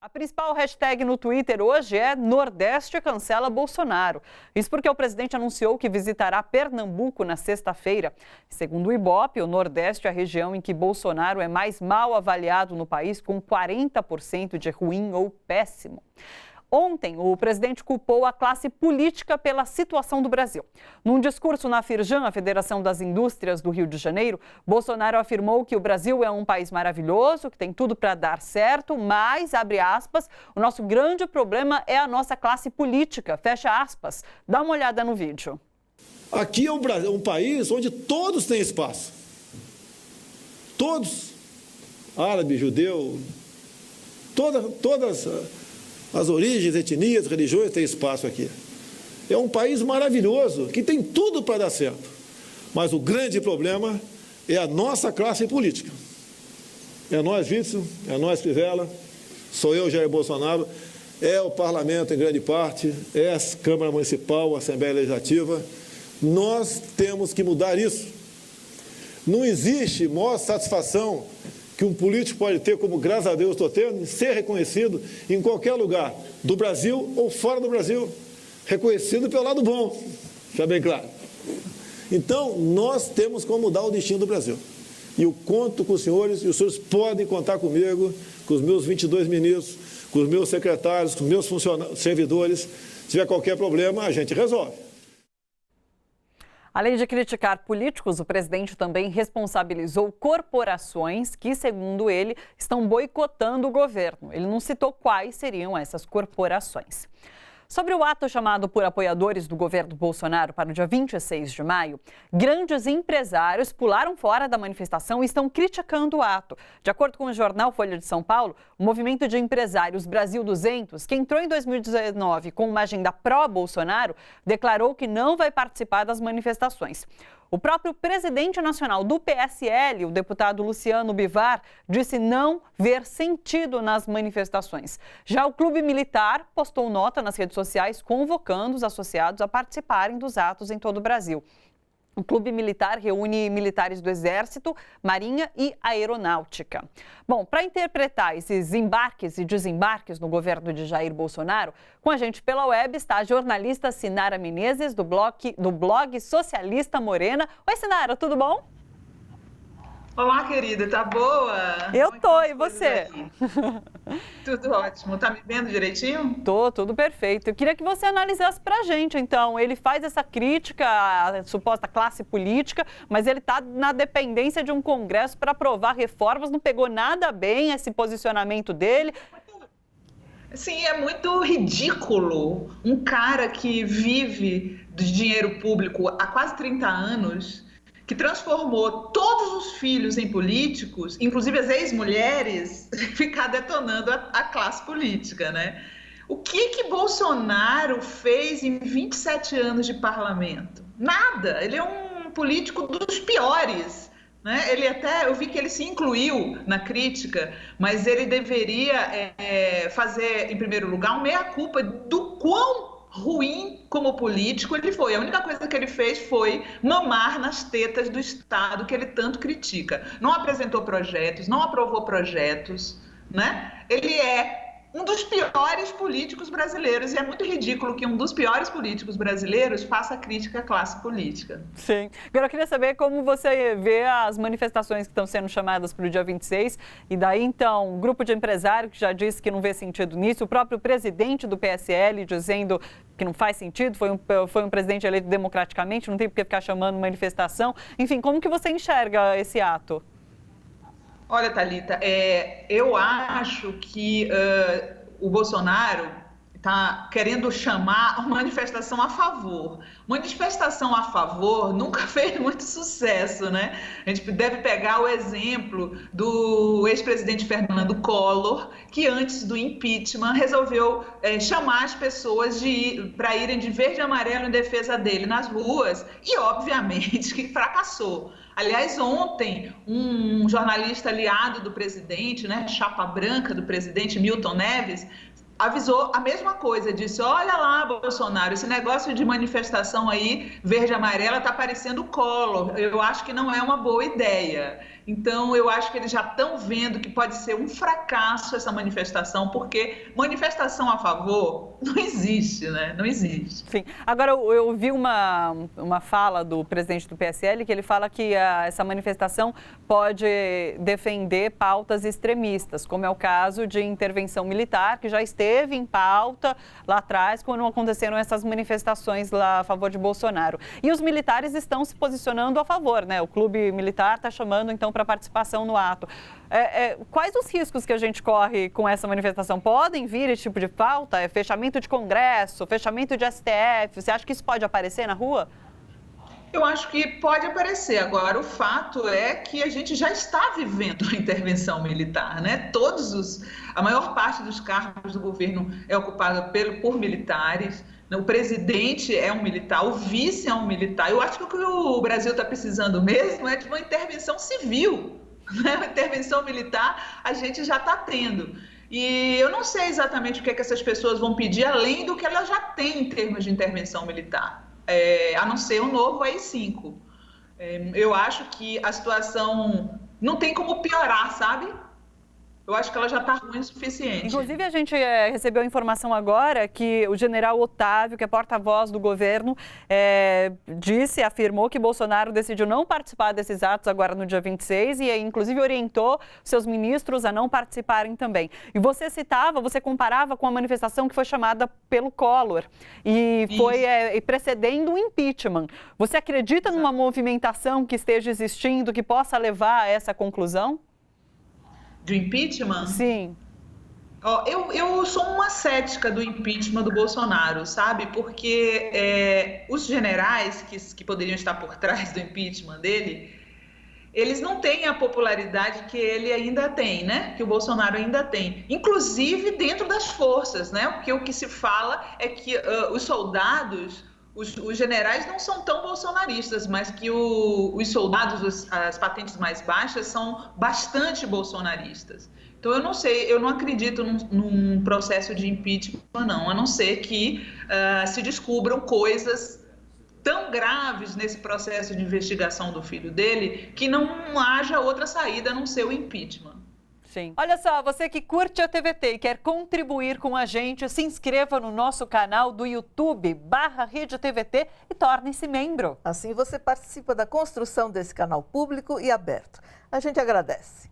A principal hashtag no Twitter hoje é Nordeste cancela Bolsonaro. Isso porque o presidente anunciou que visitará Pernambuco na sexta-feira. Segundo o Ibope, o Nordeste é a região em que Bolsonaro é mais mal avaliado no país, com 40% de ruim ou péssimo. Ontem, o presidente culpou a classe política pela situação do Brasil. Num discurso na Firjan, a Federação das Indústrias do Rio de Janeiro, Bolsonaro afirmou que o Brasil é um país maravilhoso, que tem tudo para dar certo, mas, abre aspas, o nosso grande problema é a nossa classe política, fecha aspas. Dá uma olhada no vídeo. Aqui é um país onde todos têm espaço. Todos. Árabe, judeu, todas as origens, etnias, religiões têm espaço aqui. É um país maravilhoso, que tem tudo para dar certo. Mas o grande problema é a nossa classe política. É nós, Witzel, é nós, Crivella, sou eu, Jair Bolsonaro, é o parlamento em grande parte, é a Câmara Municipal, a Assembleia Legislativa. Nós temos que mudar isso. Não existe maior satisfação que um político pode ter, como graças a Deus estou tendo, ser reconhecido em qualquer lugar, do Brasil ou fora do Brasil, reconhecido pelo lado bom, já bem claro. Então, nós temos como mudar o destino do Brasil. E eu conto com os senhores, e os senhores podem contar comigo, com os meus 22 ministros, com os meus secretários, com os meus servidores. Se tiver qualquer problema, a gente resolve. Além de criticar políticos, o presidente também responsabilizou corporações que, segundo ele, estão boicotando o governo. Ele não citou quais seriam essas corporações. Sobre o ato chamado por apoiadores do governo Bolsonaro para o dia 26 de maio, grandes empresários pularam fora da manifestação e estão criticando o ato. De acordo com o jornal Folha de São Paulo, o movimento de empresários Brasil 200, que entrou em 2019 com uma agenda pró-Bolsonaro, declarou que não vai participar das manifestações. O próprio presidente nacional do PSL, o deputado Luciano Bivar, disse não ver sentido nas manifestações. Já o Clube Militar postou nota nas redes sociais convocando os associados a participarem dos atos em todo o Brasil. O Clube Militar reúne militares do Exército, Marinha e Aeronáutica. Bom, para interpretar esses embarques e desembarques no governo de Jair Bolsonaro, com a gente pela web está a jornalista Sinara Menezes, do blog Socialista Morena. Oi, Sinara, tudo bom? Olá, querida, tá boa? Eu tô, e você? Tudo ótimo. Tá me vendo direitinho? Tô, tudo perfeito. Eu queria que você analisasse pra gente, então. Ele faz essa crítica à suposta classe política, mas ele tá na dependência de um congresso para aprovar reformas, não pegou nada bem esse posicionamento dele. Sim, é muito ridículo. Um cara que vive do dinheiro público há quase 30 anos... que transformou todos os filhos em políticos, inclusive as ex-mulheres, ficar detonando a classe política, né? O que Bolsonaro fez em 27 anos de parlamento? Nada. Ele é um político dos piores, né? Eu vi que ele se incluiu na crítica, mas ele deveria fazer, em primeiro lugar, um meia-culpa do quão ruim como político ele foi. A única coisa que ele fez foi mamar nas tetas do Estado que ele tanto critica. Não apresentou projetos, não aprovou projetos, né? Ele é um dos piores políticos brasileiros e é muito ridículo que um dos piores políticos brasileiros faça crítica à classe política. Sim. Agora eu queria saber como você vê as manifestações que estão sendo chamadas para o dia 26 e daí então um grupo de empresários que já disse que não vê sentido nisso, o próprio presidente do PSL dizendo que não faz sentido, foi um presidente eleito democraticamente, não tem por que ficar chamando manifestação. Enfim, como que você enxerga esse ato? Olha, Thalita, eu acho que o Bolsonaro está querendo chamar uma manifestação a favor. Manifestação a favor nunca fez muito sucesso, né? A gente deve pegar o exemplo do ex-presidente Fernando Collor, que antes do impeachment resolveu chamar as pessoas para irem de verde e amarelo em defesa dele nas ruas e, obviamente, que fracassou. Aliás, ontem, um jornalista aliado do presidente, né, chapa branca do presidente Milton Neves, avisou a mesma coisa, disse, olha lá, Bolsonaro, esse negócio de manifestação aí, verde e amarela, tá parecendo Collor, eu acho que não é uma boa ideia. Então, eu acho que eles já estão vendo que pode ser um fracasso essa manifestação, porque manifestação a favor não existe, né? Não existe. Sim. Agora, eu ouvi uma fala do presidente do PSL, que ele fala que essa manifestação pode defender pautas extremistas, como é o caso de intervenção militar, que já esteve em pauta lá atrás, quando aconteceram essas manifestações lá a favor de Bolsonaro. E os militares estão se posicionando a favor, né? O clube militar está chamando, então, para participação no ato. Quais os riscos que a gente corre com essa manifestação? Podem vir esse tipo de pauta? Fechamento de Congresso, fechamento de STF? Você acha que isso pode aparecer na rua? Eu acho que pode aparecer. Agora, o fato é que a gente já está vivendo a intervenção militar, né? A maior parte dos cargos do governo é ocupada por militares. O presidente é um militar, o vice é um militar. Eu acho que o que o Brasil está precisando mesmo é de uma intervenção civil, né? Uma intervenção militar a gente já está tendo. E eu não sei exatamente o que essas pessoas vão pedir, além do que elas já têm em termos de intervenção militar, a não ser o novo AI-5. Eu acho que a situação não tem como piorar, sabe? Eu acho que ela já está ruim o suficiente. Inclusive, a gente recebeu a informação agora que o general Otávio, que é porta-voz do governo, afirmou que Bolsonaro decidiu não participar desses atos agora no dia 26 e, inclusive, orientou seus ministros a não participarem também. E você comparava com a manifestação que foi chamada pelo Collor e foi precedendo o impeachment. Você acredita numa movimentação que esteja existindo, que possa levar a essa conclusão? Do impeachment? Sim. Eu sou uma cética do impeachment do Bolsonaro, sabe? Porque os generais que poderiam estar por trás do impeachment dele, eles não têm a popularidade que ele ainda tem, né? Que o Bolsonaro ainda tem. Inclusive dentro das forças, né? Porque o que se fala é que os soldados... Os generais não são tão bolsonaristas, mas que os soldados, as patentes mais baixas, são bastante bolsonaristas. Então, eu não sei, eu não acredito num processo de impeachment, não, a não ser que se descubram coisas tão graves nesse processo de investigação do filho dele que não haja outra saída a não ser o impeachment. Sim. Olha só, você que curte a TVT e quer contribuir com a gente, se inscreva no nosso canal do YouTube, /Rede TVT e torne-se membro. Assim você participa da construção desse canal público e aberto. A gente agradece.